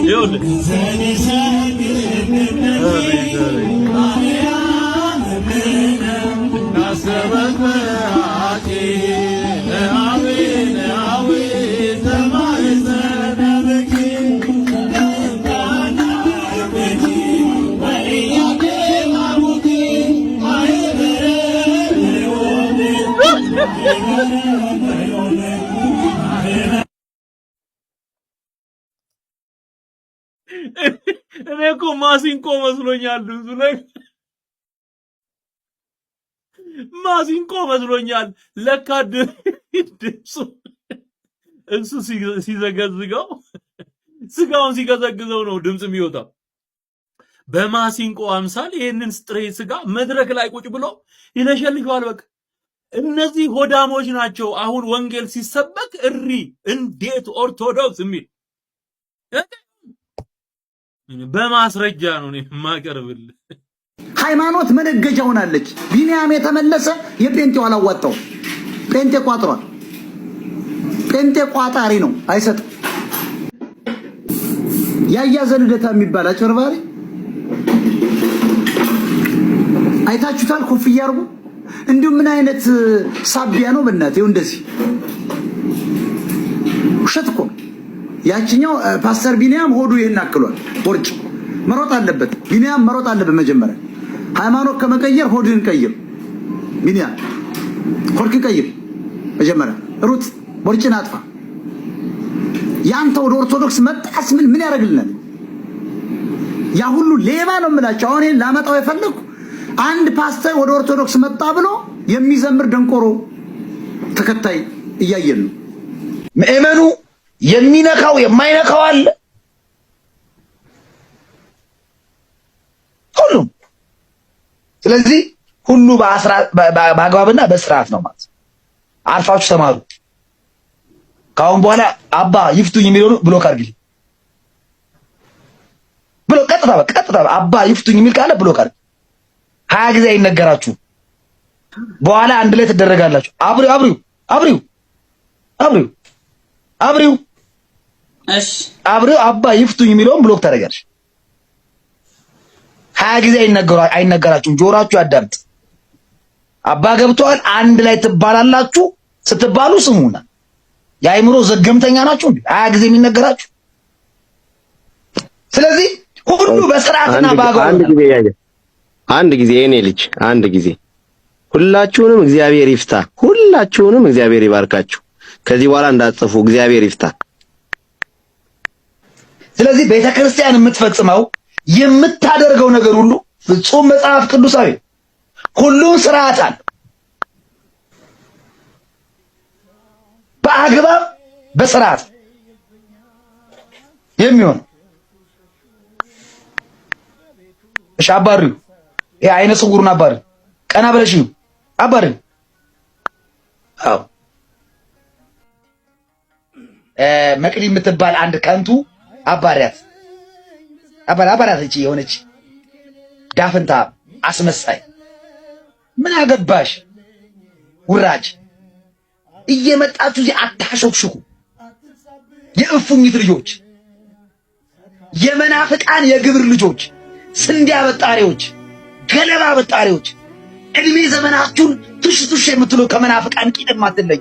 ይኸውልህ እኔ እኮ ማሲንቆ መስሎኛል። ብዙ ነገር ማሲንቆ መስሎኛል። ለካ ድምፁ እሱ ሲዘገዝገው ስጋውን ሲገዘግዘው ነው ድምፅ የሚወጣው። በማሲንቆ አምሳል ይህንን ጥሬ ስጋ መድረክ ላይ ቁጭ ብሎ ይለሸልሸዋል። በቃ እነዚህ ሆዳሞች ናቸው። አሁን ወንጌል ሲሰበክ እሪ እንዴት ኦርቶዶክስ የሚል በማስረጃ ነው የማቀርብልህ። ሃይማኖት መነገጃ ሆናለች። ቢኒያም የተመለሰ የጴንጤው አላዋጣው። ጴንጤ ቋጥሯል። ጴንጤ ቋጣሪ ነው፣ አይሰጥም። ያያዘ ልደታ የሚባል አጭበርባሪ አይታችሁታል? ኮፍያ አርጉ። እንዲሁ ምን አይነት ሳቢያ ነው በእናትህ? ይኸው እንደዚህ ውሸት እኮ ነው። ያችኛው ፓስተር ቢኒያም ሆዱ ይሄን አክሏል። ወርጭ መሮጥ አለበት። ቢኒያም መሮጥ አለበት። መጀመሪያ ሃይማኖት ከመቀየር ሆድን ቀይር። ቢኒያም ሆድን ቀይር። መጀመሪያ ሩት ወርጭን አጥፋ። ያንተ ወደ ኦርቶዶክስ መጣስ ምን ያደርግልናል? ያ ሁሉ ሌባ ነው የምላቸው። አሁን ይሄን ላመጣው የፈለኩ አንድ ፓስተር ወደ ኦርቶዶክስ መጣ ብሎ የሚዘምር ደንቆሮ ተከታይ እያየን ነው። ምእመኑ የሚነካው የማይነካው አለ። ሁሉም ስለዚህ ሁሉ በአግባብና በስርዓት ነው ማለት። አርፋችሁ ተማሩ። ካሁን በኋላ አባ ይፍቱኝ የሚለው ብሎክ አድርግልኝ ብሎ ቀጥታ አባ ይፍቱኝ የሚል ካለ ብሎክ አድርግ። 20 ጊዜ አይነገራችሁ። በኋላ አንድ ላይ ትደረጋላችሁ። አብሪው አባ ይፍቱኝ የሚለውን ብሎክ ታደርጋለሽ። 20 ጊዜ አይነገራችሁም። ጆሮአችሁ ያዳምጥ። አባ ገብቷል አንድ ላይ ትባላላችሁ። ስትባሉ ስሙና የአይምሮ ዘገምተኛ ናችሁ እንዴ? 20 ጊዜ የሚነገራችሁ። ስለዚህ ሁሉ በስርዓትና በአግባብ አንድ ጊዜ የኔ ልጅ አንድ ጊዜ ሁላችሁንም እግዚአብሔር ይፍታ። ሁላችሁንም እግዚአብሔር ይባርካችሁ። ከዚህ በኋላ እንዳትጽፉ። እግዚአብሔር ይፍታ። ስለዚህ ቤተክርስቲያን የምትፈጽመው የምታደርገው ነገር ሁሉ ፍጹም መጽሐፍ ቅዱሳዊ፣ ሁሉም ስርዓት አለ፣ በአግባብ በስርዓት የሚሆን እሺ። አባሪው አይነ ስውሩን አባሪ ቀና ብለሽ ነው አባሪ። አዎ መቅዲ የምትባል አንድ ከንቱ አባሪያት እቺ የሆነች ዳፍንታ አስመሳይ ምን አገባሽ ውራጅ። እየመጣችሁ እዚህ አታሾክሽኩ። የእፉኝት ልጆች፣ የመናፍቃን የግብር ልጆች፣ ስንዴ አበጣሪዎች፣ ገለባ አበጣሪዎች፣ እድሜ ዘመናችሁን ቱሽ የምትሉ ከመናፍቃን ቂጥም አትለዩ።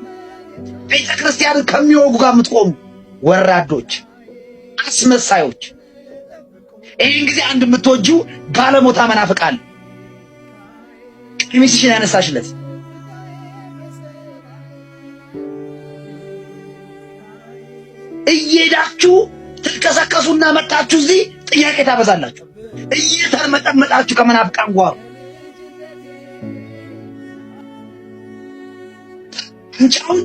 ቤተክርስቲያንን ከሚወጉ ጋር የምትቆሙ ወራዶች፣ አስመሳዮች። ይህን ጊዜ አንድ የምትወጂው ጋለሞታ መናፍቃን ቀሚስሽን ያነሳሽለት እየሄዳችሁ ትልከሰከሱና መጣችሁ እዚህ ጥያቄ ታበዛላችሁ። እየተርመጠመጣችሁ ከመናፍቃን ጓሮ እንጫውን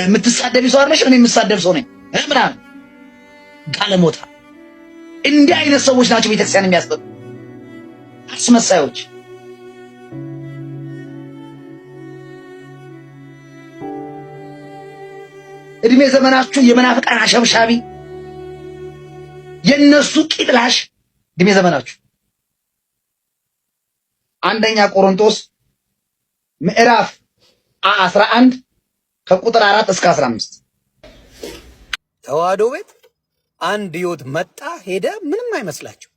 የምትሳደቢ ሰው አይደለሽ። እኔ የምሳደብ ሰው ነኝ ምናምን ጋለሞታ። እንዲህ አይነት ሰዎች ናቸው ቤተክርስቲያን የሚያስጠሉ አስመሳዮች። እድሜ ዘመናችሁ የመናፍቃን አሸብሻቢ፣ የነሱ ቂጥላሽ እድሜ ዘመናችሁ። አንደኛ ቆሮንቶስ ምዕራፍ 11 ከቁጥር 4 እስከ 15 ተዋህዶ ቤት አንድ ህይወት መጣ ሄደ ምንም አይመስላቸው።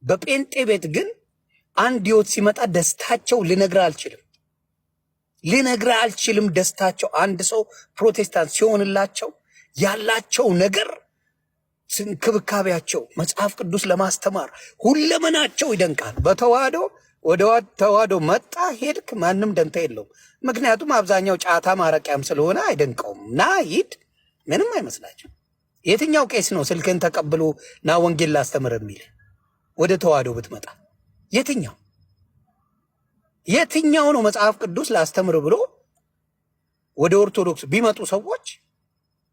በጴንጤ ቤት ግን አንድ ህይወት ሲመጣ ደስታቸው ልነግርህ አልችልም። ደስታቸው አንድ ሰው ፕሮቴስታንት ሲሆንላቸው ያላቸው ነገር እንክብካቤያቸው፣ መጽሐፍ ቅዱስ ለማስተማር ሁለመናቸው ይደንቃል። በተዋህዶ ወደ ተዋህዶ መጣ ሄድክ ማንም ደንታ የለውም። ምክንያቱም አብዛኛው ጫታ ማረቂያም ስለሆነ አይደንቀውም። ና ሂድ ምንም አይመስላቸው። የትኛው ቄስ ነው ስልክን ተቀብሎ ና ወንጌል ላስተምር የሚል? ወደ ተዋህዶ ብትመጣ የትኛው ነው መጽሐፍ ቅዱስ ላስተምር ብሎ ወደ ኦርቶዶክስ ቢመጡ ሰዎች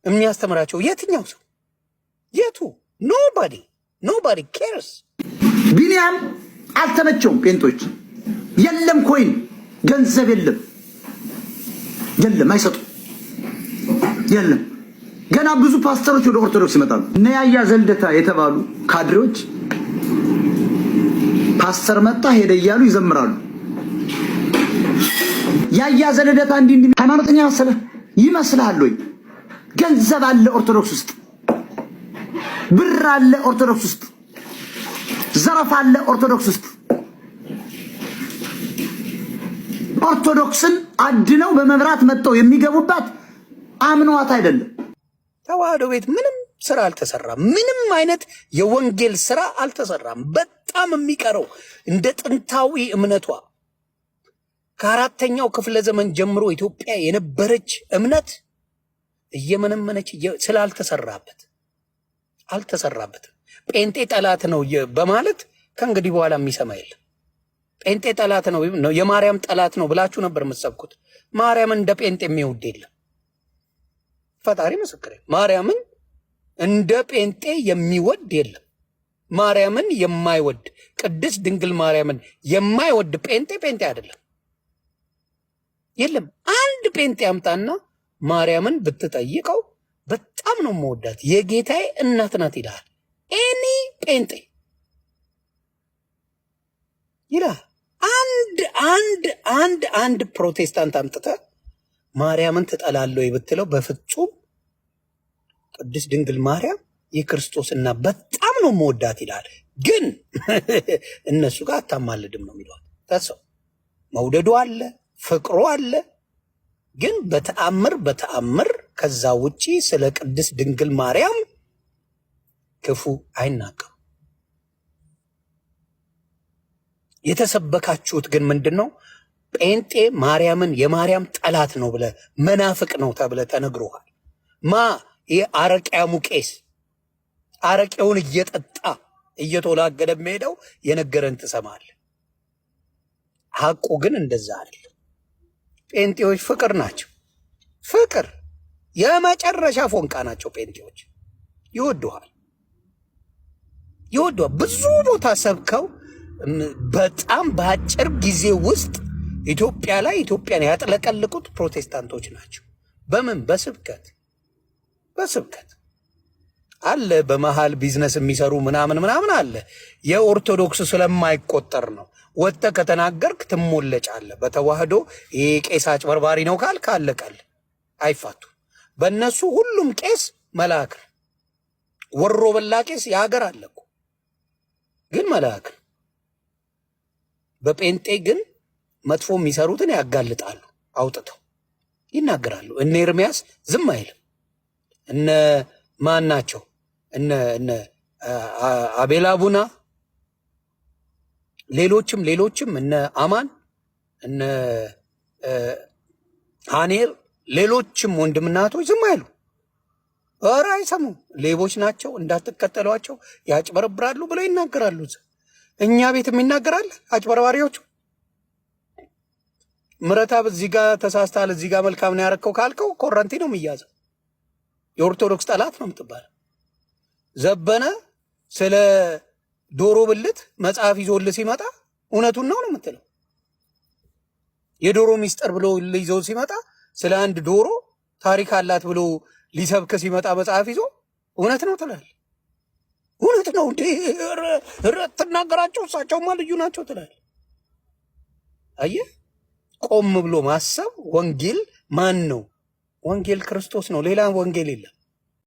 የሚያስተምራቸው? የትኛው ሰው? የቱ? ኖባዲ ኬርስ። ቢኒያም አልተመቸውም። ጴንጦች የለም ኮይን ገንዘብ የለም አይሰጡ የለም። ገና ብዙ ፓስተሮች ወደ ኦርቶዶክስ ይመጣሉ። እነ ያያ ዘልደታ የተባሉ ካድሬዎች ፓስተር መጣ ሄደ እያሉ ይዘምራሉ። ያያ ዘልደታ እንዲህ ሃይማኖተኛ ይመስልሃል ወይ? ገንዘብ አለ ኦርቶዶክስ ውስጥ፣ ብር አለ ኦርቶዶክስ ውስጥ፣ ዘረፋ አለ ኦርቶዶክስ ውስጥ። ኦርቶዶክስን አድነው በመብራት መጥተው የሚገቡባት አምኗት አይደለም። ተዋህዶ ቤት ምንም ስራ አልተሰራም። ምንም አይነት የወንጌል ስራ አልተሰራም። በጣም የሚቀረው እንደ ጥንታዊ እምነቷ ከአራተኛው ክፍለ ዘመን ጀምሮ ኢትዮጵያ የነበረች እምነት እየመነመነች አልተሰራበትም። ጴንጤ ጠላት ነው በማለት ከእንግዲህ በኋላ የሚሰማ የለም። ጴንጤ ጠላት ነው፣ የማርያም ጠላት ነው ብላችሁ ነበር የምትሰብኩት። ማርያምን እንደ ጴንጤ የሚወድ የለም። ፈጣሪ ምስክሬ፣ ማርያምን እንደ ጴንጤ የሚወድ የለም። ማርያምን የማይወድ ቅድስት ድንግል ማርያምን የማይወድ ጴንጤ አይደለም፣ የለም። አንድ ጴንጤ አምጣና ማርያምን ብትጠይቀው በጣም ነው መወዳት የጌታዬ እናት ናት ይልሃል። ኤኒ ጴንጤ ይልሃል። አንድ ፕሮቴስታንት አምጥተህ ማርያምን ትጠላለህ ብትለው በፍጹም ቅድስት ድንግል ማርያም የክርስቶስ እናት በጣም ነው መወዳት ይላል። ግን እነሱ ጋር አታማልድም ነው የሚሏት። ተሰው መውደዱ አለ፣ ፍቅሩ አለ። ግን በተአምር ከዛ ውጪ ስለ ቅድስት ድንግል ማርያም ክፉ አይናገሩ። የተሰበካችሁት ግን ምንድነው? ጴንጤ ማርያምን የማርያም ጠላት ነው ብለ መናፍቅ ነው ተብለ ተነግሮሃል። ይህ አረቂያሙ ቄስ አረቄውን እየጠጣ እየተወላገደ የሚሄደው የነገረን ትሰማል። ሐቁ ግን እንደዛ አይደለም። ጴንጤዎች ፍቅር ናቸው። ፍቅር የመጨረሻ ፎንቃ ናቸው። ጴንጤዎች ይወዱሃል። ብዙ ቦታ ሰብከው በጣም በአጭር ጊዜ ውስጥ ኢትዮጵያን ያጥለቀልቁት ፕሮቴስታንቶች ናቸው። በምን? በስብከት አለ። በመሃል ቢዝነስ የሚሰሩ ምናምን አለ። የኦርቶዶክስ ስለማይቆጠር ነው። ወጥተ ከተናገርክ ትሞለጫለህ። በተዋህዶ ይሄ ቄስ አጭበርባሪ ነው ካልክ አለቀል፣ አይፋቱ። በእነሱ ሁሉም ቄስ መልአክ ነው። ወሮ በላ ቄስ የሀገር አለኩ ግን መልአክ ነው። በጴንጤ ግን መጥፎ የሚሰሩትን ያጋልጣሉ፣ አውጥተው ይናገራሉ። እነ ኤርሚያስ ዝም አይልም። እነ ማን ናቸው? እነ አቤል አቡና፣ ሌሎችም እነ አማን፣ እነ ሃኔር፣ ሌሎችም ወንድምናቶች ዝም አይሉ። ኧረ አይሰሙም። ሌቦች ናቸው እንዳትከተሏቸው ያጭበረብራሉ ብለው ይናገራሉ። እኛ ቤትም ይናገራል። አጭበርባሪዎቹ ምረታብ እዚህ ጋር ተሳስተሃል፣ እዚህ ጋር መልካም ነው ያረከው ካልከው ኮረንቲ ነው የሚያዘው። የኦርቶዶክስ ጠላት ነው የምትባለው። ዘበነ ስለ ዶሮ ብልት መጽሐፍ ይዞልህ ሲመጣ እውነቱን ነው የምትለው። የዶሮ ሚስጥር ብሎ ይዞ ሲመጣ ስለ አንድ ዶሮ ታሪክ አላት ብሎ ሊሰብክ ሲመጣ መጽሐፍ ይዞ እውነት ነው ትላለህ። እውነት ነው እንዴ ትናገራቸው፣ እሳቸውማ ልዩ ናቸው ትላለህ። አየህ፣ ቆም ብሎ ማሰብ። ወንጌል ማን ነው? ወንጌል ክርስቶስ ነው። ሌላ ወንጌል የለም።